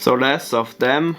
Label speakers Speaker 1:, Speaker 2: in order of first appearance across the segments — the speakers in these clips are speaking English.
Speaker 1: So less of them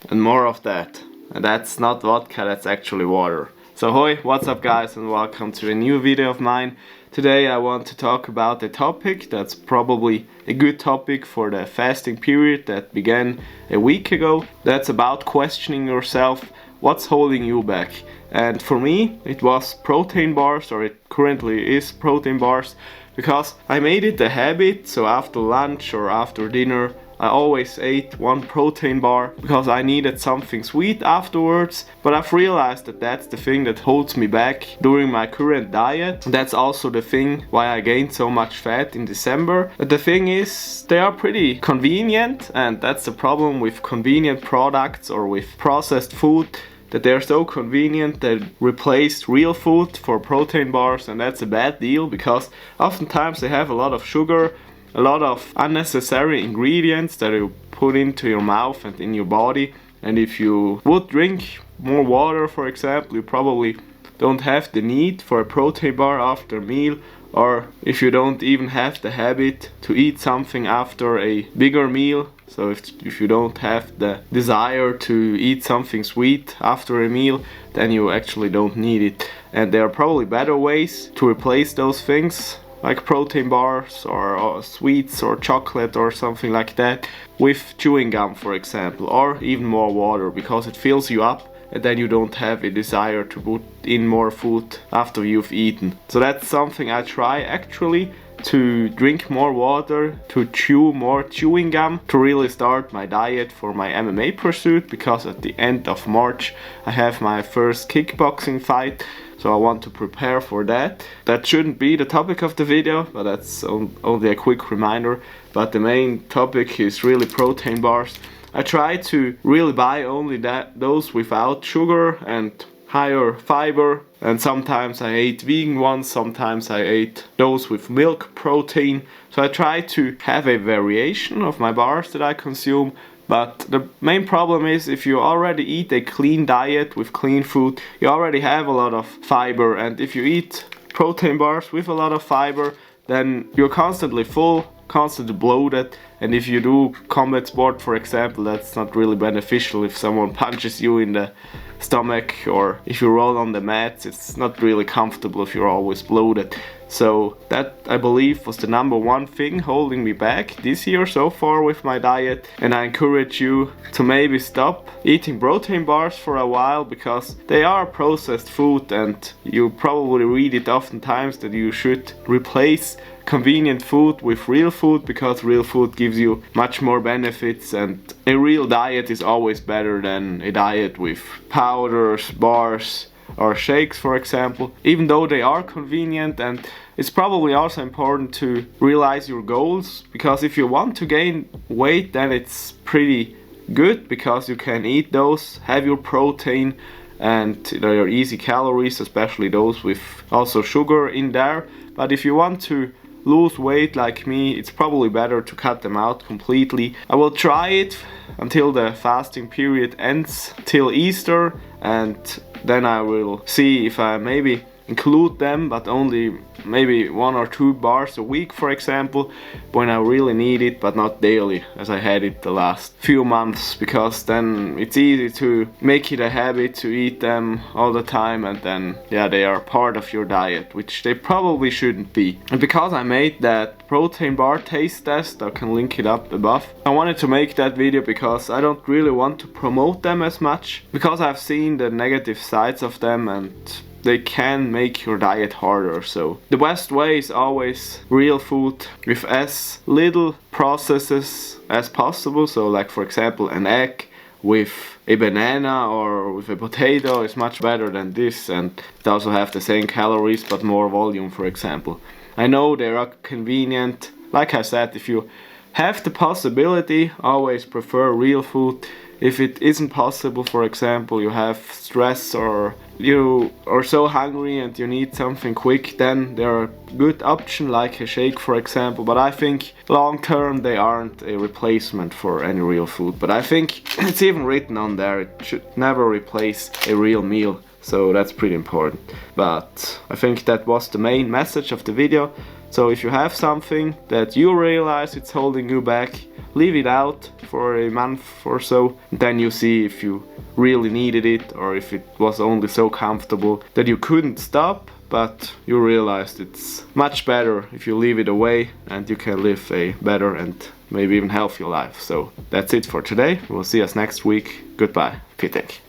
Speaker 1: and more of that. And that's not vodka, that's actually water. So hoi, what's up guys, and welcome to a new video of mine. Today I want to talk about a topic that's probably a good topic for the fasting period that began a week ago. That's about questioning yourself, what's holding you back. And for me it was protein bars, or it currently is protein bars, because I made it a habit. So after lunch or after dinner I always ate one protein bar because I needed something sweet afterwards, but I've realized that that's the thing that holds me back during my current diet. That's also the thing why I gained so much fat in December. But the thing is, they are pretty convenient, and that's the problem with convenient products or with processed food, that they're so convenient that replaced real food for protein bars, and that's a bad deal because oftentimes they have a lot of sugar, a lot of unnecessary ingredients that you put into your mouth and in your body. And if you would drink more water, for example, you probably don't have the need for a protein bar after a meal, or if you don't even have the habit to eat something after a bigger meal. So if you don't have the desire to eat something sweet after a meal, then you actually don't need it. And there are probably better ways to replace those things, like protein bars or sweets or chocolate or something like that, with chewing gum, for example, or even more water, because it fills you up and then you don't have a desire to put in more food after you've eaten. So that's something I try actually, to drink more water, to chew more chewing gum, to really start my diet for my MMA pursuit, because at the end of March I have my first kickboxing fight. So I want to prepare for that. That shouldn't be the topic of the video, but that's only a quick reminder. But the main topic is really protein bars. I try to really buy only those without sugar and higher fiber. And sometimes I ate vegan ones, sometimes I ate those with milk protein. So I try to have a variation of my bars that I consume. But the main problem is, if you already eat a clean diet with clean food, you already have a lot of fiber. And if you eat protein bars with a lot of fiber, then you're constantly full, constantly bloated. And if you do combat sport, for example, that's not really beneficial. If someone punches you in the stomach, or if you roll on the mats, it's not really comfortable if you're always bloated. So that, I believe, was the number one thing holding me back this year so far with my diet. And I encourage you to maybe stop eating protein bars for a while, because they are processed food, and you probably read it oftentimes that you should replace convenient food with real food, because real food gives you much more benefits, and a real diet is always better than a diet with powders, bars or shakes, for example, even though they are convenient. And it's probably also important to realize your goals, because if you want to gain weight, then it's pretty good because you can eat those, have your protein, and they are easy calories, especially those with also sugar in there. But if you want to lose weight like me, it's probably better to cut them out completely. I will try it until the fasting period ends, till Easter, and then I will see if I maybe include them, but only maybe 1 or 2 bars a week, for example, when I really need it, but not daily as I had it the last few months, because then it's easy to make it a habit to eat them all the time, and then they are part of your diet, which they probably shouldn't be. And because I made that protein bar taste test, I can link it up above, I wanted to make that video because I don't really want to promote them as much, because I've seen the negative sides of them and they can make your diet harder. So the best way is always real food with as little processes as possible. So like, for example, an egg with a banana or with a potato is much better than this, and it also have the same calories but more volume, for example. I know they are convenient. Like I said, if you have the possibility, always prefer real food. If it isn't possible, for example, you have stress or you are so hungry and you need something quick, then there are good options like a shake, for example. But I think long term they aren't a replacement for any real food. But I think it's even written on there, it should never replace a real meal. So that's pretty important. But I think that was the main message of the video. So if you have something that you realize it's holding you back, leave it out for a month or so, and then you see if you really needed it or if it was only so comfortable that you couldn't stop, but you realized it's much better if you leave it away and you can live a better and maybe even healthier life. So that's it for today. We'll see us next week. Goodbye. Pitek.